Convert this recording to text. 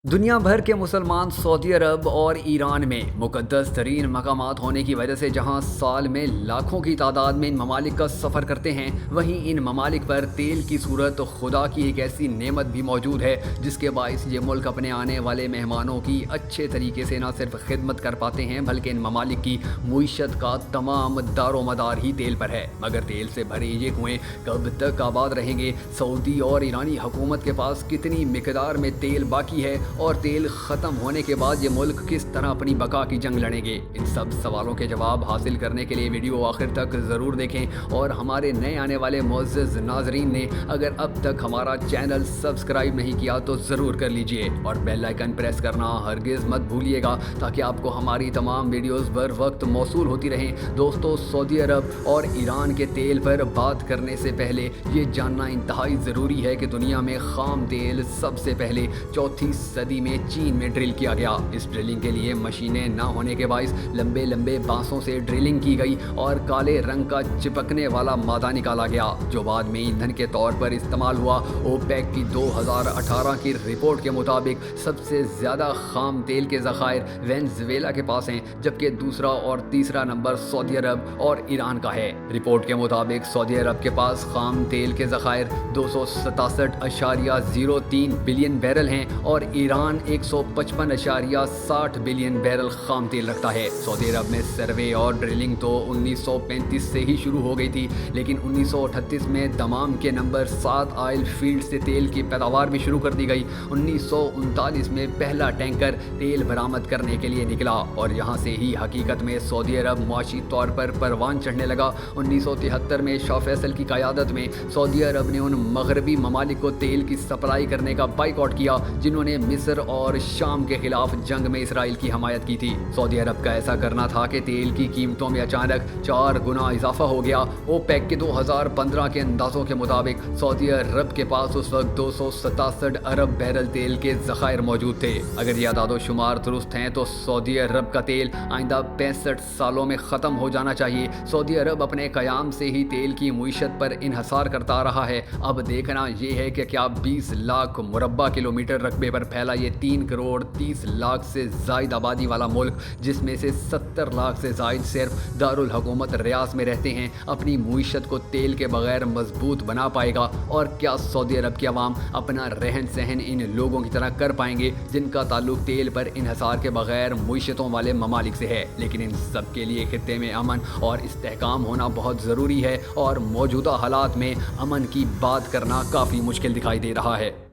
दुनिया भर के मुसलमान सऊदी अरब और ईरान में मुक़द्दस तरीन मकामात होने की वजह से जहां साल में लाखों की तादाद में इन ममालिक का सफ़र करते हैं, वहीं इन ममालिक पर तेल की सूरत खुदा की एक ऐसी नेमत भी मौजूद है जिसके बाइस ये मुल्क अपने आने वाले मेहमानों की अच्छे तरीके से न सिर्फ खिदमत कर पाते हैं बल्कि इन ममालिक की मुईशत का तमाम दारोमदार ही तेल पर है। मगर तेल से भरे ये कुएँ कब तक आबाद रहेंगे? सऊदी और ईरानी हुकूमत के पास कितनी मिकदार में तेल बाकी है और तेल ख़त्म होने के बाद ये मुल्क किस तरह अपनी बका की जंग लड़ेंगे? इन सब सवालों के जवाब हासिल करने के लिए वीडियो आखिर तक ज़रूर देखें और हमारे नए आने वाले मुअज़्ज़ज़ नाज़रीन ने अगर अब तक हमारा चैनल सब्सक्राइब नहीं किया तो ज़रूर कर लीजिए और बेल आइकन प्रेस करना हरगिज़ मत भूलिएगा ताकि आपको हमारी तमाम वीडियोज़ बर वक्त मौसूल होती रहें। दोस्तों, सऊदी अरब और ईरान के तेल पर बात करने से पहले ये जानना इंतहाई ज़रूरी है कि दुनिया में ख़ाम तेल सबसे पहले चौथी सदी में चीन में ड्रिल किया गया। इस ड्रिलिंग के लिए मशीनें न होने के बाइस लंबे लंबे बांसों से ड्रिलिंग की गई और काले रंग का चिपकने वाला मादा निकाला गया जो बाद में ईंधन के तौर पर इस्तेमाल हुआ। ओपेक की 2018 की रिपोर्ट के मुताबिक सबसे ज़्यादा खाम तेल के ज़खायर वेनेज़ुएला के पास हैं, जबकि दूसरा और तीसरा नंबर सऊदी अरब और ईरान का है। रिपोर्ट के मुताबिक सऊदी अरब के पास खाम तेल के ज़खायर 267.03 बिलियन बैरल हैं और ईरान 155.60 बिलियन बैरल खाम तेल रखता है। सऊदी अरब में सर्वे और ड्रिलिंग तो 1935 से ही शुरू हो गई थी, लेकिन 1938 में दमाम के नंबर 7 ऑयल फील्ड से तेल की पैदावार भी शुरू कर दी गई। 1939 में पहला टैंकर तेल बरामद करने के लिए निकला और यहाँ से ही हकीकत में सऊदी अरब मुआशी तौर पर परवान चढ़ने लगा। 1973 में शाह फैसल की क़यादत में सऊदी अरब ने उन मगरबी ममालिक को तेल की सप्लाई करने का बाइकआउट किया जिन्होंने मिस्र और शाम के खिलाफ जंग में इसराइल की हमायत की थी। सऊदी अरब का ऐसा करना था कि तेल की कीमतों में अचानक 4 गुना इजाफा हो गया। ओपेक के 2015 के अंदाजों के मुताबिक सऊदी अरब के पास उस वक्त 267 अरब बैरल तेल के ज़खायर मौजूद थे। अगर ये आदाद शुमार दुरुस्त हैं तो सऊदी अरब का तेल आइंदा 65 सालों में ख़त्म हो जाना चाहिए। सऊदी अरब अपने क़याम से ही तेल की मुईशत पर इन्हसार करता रहा है। अब देखना ये है कि क्या 20 लाख मुरब्बा किलोमीटर रकबे पर फैला ये 3 करोड़ 30 लाख से ज़ायद आबादी वाला मुल्क, जिसमें से 70 लाख से ज़ायद सिर्फ दारुल हुकूमत रियाज़ में रहते हैं, अपनी मुईशत को तेल के बगैर मजबूत बना पाएगा? और क्या सऊदी अरब की आवाम अपना रहन सहन इन लोगों की तरह कर पाएंगे जिनका ताल्लुक तेल पर इन्हसार के बगैर मुईशतों वाले ममालिक से है? लेकिन इन सब के लिए खित्ते में अमन और इस्तेहकाम होना बहुत ज़रूरी है और मौजूदा हालात में अमन की बात करना काफ़ी मुश्किल दिखाई दे रहा है।